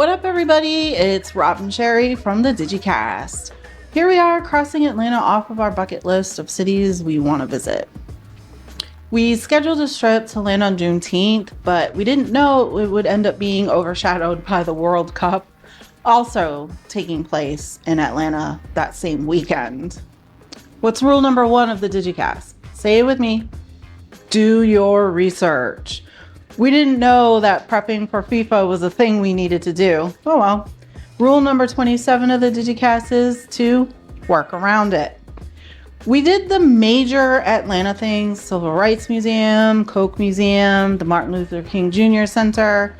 What up, everybody? It's Rob and Sherry from the DigiKast. Here we are crossing Atlanta off of our bucket list of cities we want to visit. We scheduled a trip to land on Juneteenth, but we didn't know it would end up being overshadowed by the World Cup, also taking place in Atlanta that same weekend. What's rule number one of the DigiKast? Say it with me. Do your research. We didn't know that prepping for FIFA was a thing we needed to do. Oh well. Rule number 27 of the DigiKast is to work around it. We did the major Atlanta things: Civil Rights Museum, Coke Museum, the Martin Luther King Jr. Center.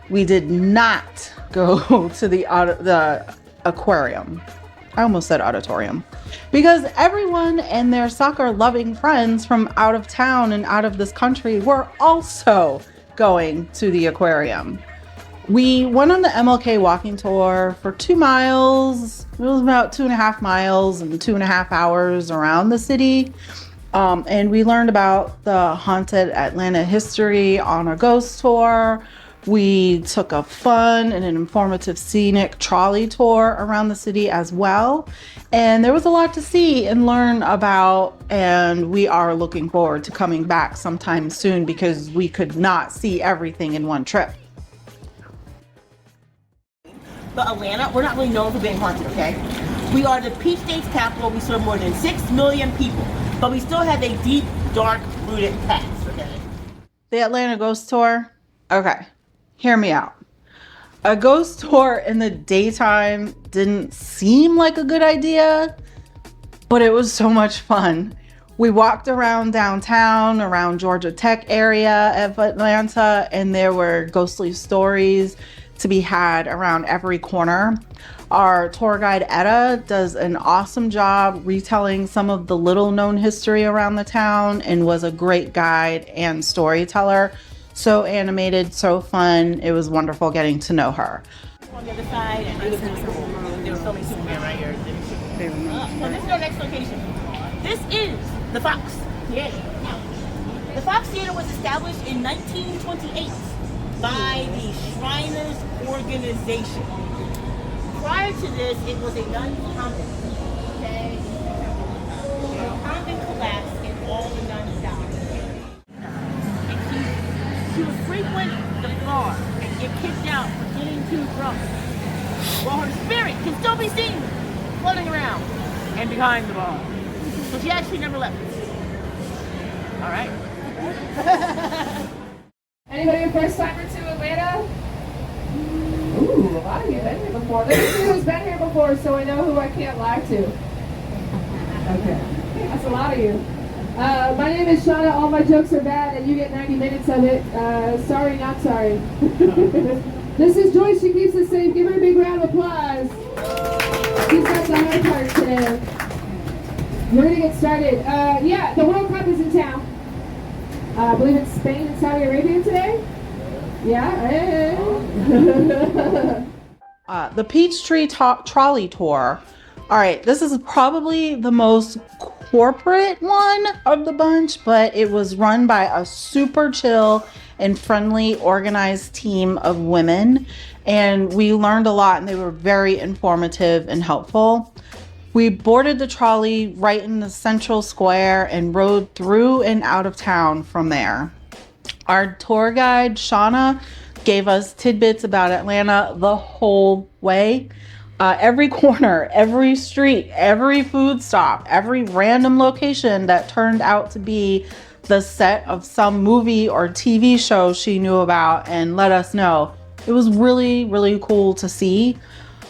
We did not go to the aquarium. I almost said auditorium. Because everyone and their soccer-loving friends from out of town and out of this country were also going to the aquarium. We went on the MLK walking tour for 2 miles. It was about 2.5 miles and 2.5 hours around the city. And we learned about the haunted Atlanta history on a ghost tour. We took a fun and an informative scenic trolley tour around the city as well. And there was a lot to see and learn about, and we are looking forward to coming back sometime soon because we could not see everything in one trip. But Atlanta, we're not really known for being haunted, okay? We are the Peach State's capital. We serve more than 6 million people, but we still have a deep, dark, rooted past, okay? The Atlanta ghost tour? Okay. Hear me out. A ghost tour in the daytime didn't seem like a good idea, but it was so much fun. We walked around downtown, around Georgia Tech area of Atlanta, and there were ghostly stories to be had around every corner. Our tour guide Etta does an awesome job retelling some of the little known history around the town and was a great guide and storyteller. So animated, so fun. It was wonderful getting to know her. On the other side, and it was really cool. They were filming Superman right here. So this is our next location. This is the Fox Theater. The Fox Theater was established in 1928 by the Shriners Organization. Prior to this, it was a nuns convent. Okay, the convent collapsed and all the nuns died. She would frequent the bar and get kicked out for getting too drunk, while her spirit can still be seen floating around and behind the bar. So she actually never left. All right. Anybody a first timer to Atlanta? Ooh, a lot of you have been here before. Let me see who's been here before so I know who I can't lie to. Okay, that's a lot of you. My name is Shauna. All my jokes are bad and you get 90 minutes of it. Sorry, not sorry. This is Joyce. She keeps us safe. Give her a big round of applause. She's got the hard part today. We're going to get started. Yeah, the World Cup is in town. I believe it's Spain and Saudi Arabia today. Yeah. Hey. The Peachtree Trolley Tour. All right, this is probably the most corporate one of the bunch, but it was run by a super chill and friendly, organized team of women, and we learned a lot, and they were very informative and helpful. We boarded the trolley right in the central square and rode through and out of town from there. Our tour guide, Shauna, gave us tidbits about Atlanta the whole way. Every corner, every street, every food stop, every random location that turned out to be the set of some movie or TV show she knew about and let us know. It was really, really cool to see.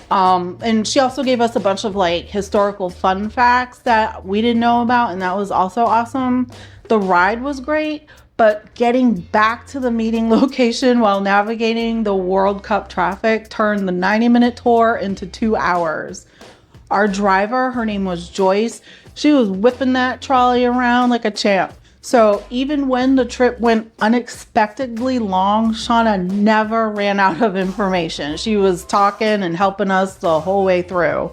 And she also gave us a bunch of like historical fun facts that we didn't know about, and that was also awesome. The ride was great, but getting back to the meeting location while navigating the World Cup traffic turned the 90-minute tour into 2 hours. Our driver, her name was Joyce, she was whipping that trolley around like a champ. So even when the trip went unexpectedly long, Shauna never ran out of information. She was talking and helping us the whole way through.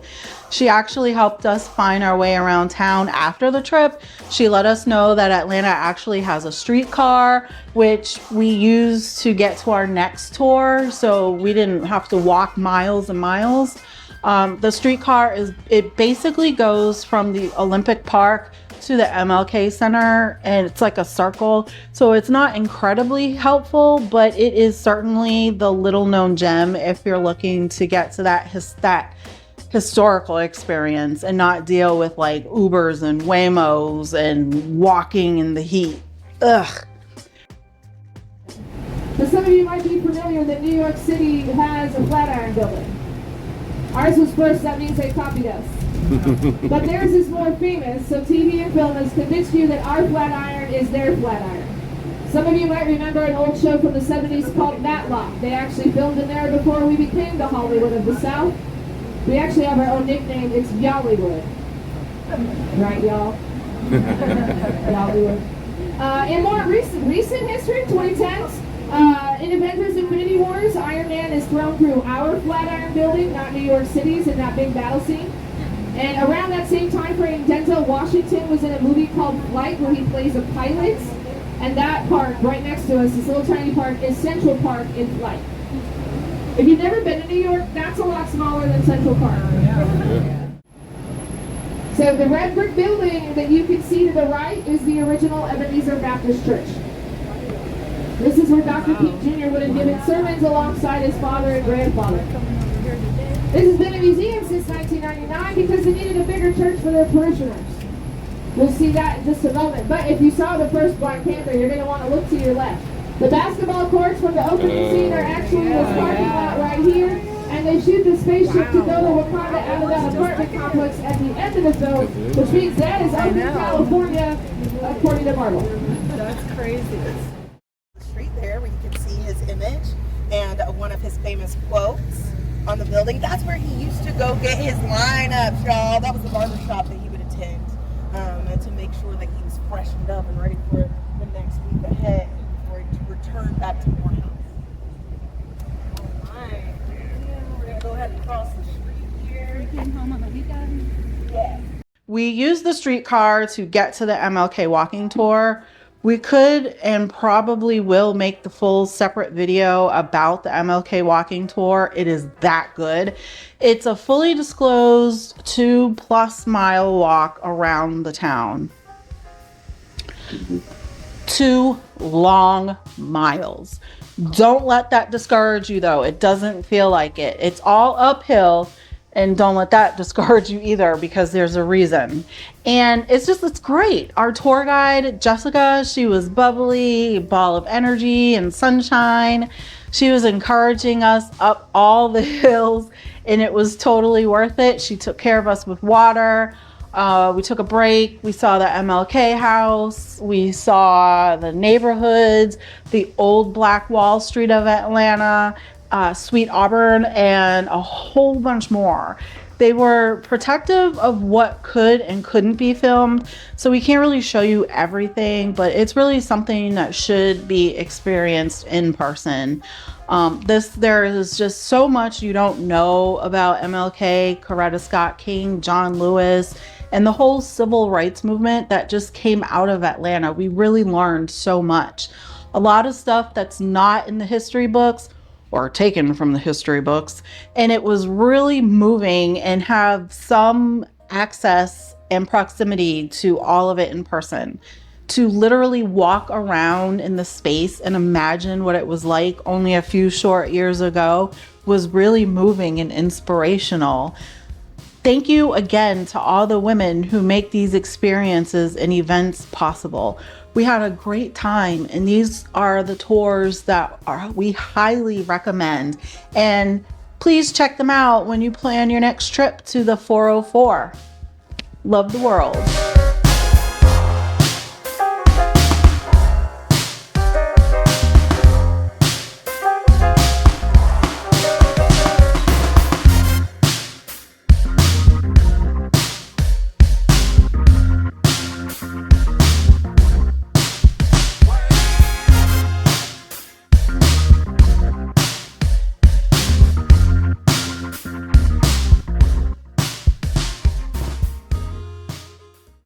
She actually helped us find our way around town after the trip. She let us know that Atlanta actually has a streetcar, which we used to get to our next tour, so we didn't have to walk miles and miles. The streetcar it basically goes from the Olympic Park to the MLK Center, and it's like a circle. So it's not incredibly helpful, but it is certainly the little known gem if you're looking to get to that historical experience and not deal with like Ubers and Waymos and walking in the heat. Ugh. So some of you might be familiar that New York City has a Flatiron building. Ours was first, that means they copied us. But theirs is more famous, so TV and film has convinced you that our Flatiron is their Flatiron. Some of you might remember an old show from the 70s called Matlock. They actually filmed in there before we became the Hollywood of the South. We actually have our own nickname, it's Yollywood. Right, y'all? Yollywood. In more recent history, 2010s, in Avengers Infinity Wars, Iron Man is thrown through our Flatiron building, not New York City's, in that big battle scene. And around that same time frame, Denzel Washington was in a movie called Flight, where he plays a pilot. And that park right next to us, this little tiny park, is Central Park in Flight. If you've never been to New York, that's a lot smaller than Central Park. So the red brick building that you can see to the right is the original Ebenezer Baptist Church. This is where Dr. King Jr. would have given sermons alongside his father and grandfather. This has been a museum since 1999 because they needed a bigger church for their parishioners. We'll see that in just a moment. But if you saw the first Black Panther, you're going to want to look to your left. The basketball courts from the opening scene are actually this parking lot right here, and they shoot the spaceship to go to Wakanda out of that apartment complex at the end of the film, which means that is Oakland, California, according to Marvel. That's crazy. The street there where you can see his image and one of his famous quotes on the building. That's where he used to go get his lineups, y'all. That was the barber shop that he would attend to make sure that he was freshened up and ready for the next week ahead before he returned back to Morehouse. All right. We're going to go ahead and cross the street here. We came home on the weekend. Yeah. We used the streetcar to get to the MLK walking tour. We could and probably will make the full separate video about the MLK walking tour. It is that good. It's a fully disclosed 2+ mile walk around the town. 2 long miles. Don't let that discourage you though. It doesn't feel like it. It's all uphill. And don't let that discourage you either, because there's a reason. And it's great. Our tour guide, Jessica, she was bubbly, ball of energy and sunshine. She was encouraging us up all the hills, and it was totally worth it. She took care of us with water. We took a break. We saw the MLK house. We saw the neighborhoods, the old Black Wall Street of Atlanta, Sweet Auburn, and a whole bunch more. They were protective of what could and couldn't be filmed, so we can't really show you everything, but it's really something that should be experienced in person. There is just so much you don't know about MLK, Coretta Scott King, John Lewis, and the whole civil rights movement that just came out of Atlanta. We really learned so much. A lot of stuff that's not in the history books or taken from the history books, and it was really moving and have some access and proximity to all of it in person. To literally walk around in the space and imagine what it was like only a few short years ago was really moving and inspirational. Thank you again to all the women who make these experiences and events possible. We had a great time, and these are the tours that we highly recommend. And please check them out when you plan your next trip to the 404. Love the world.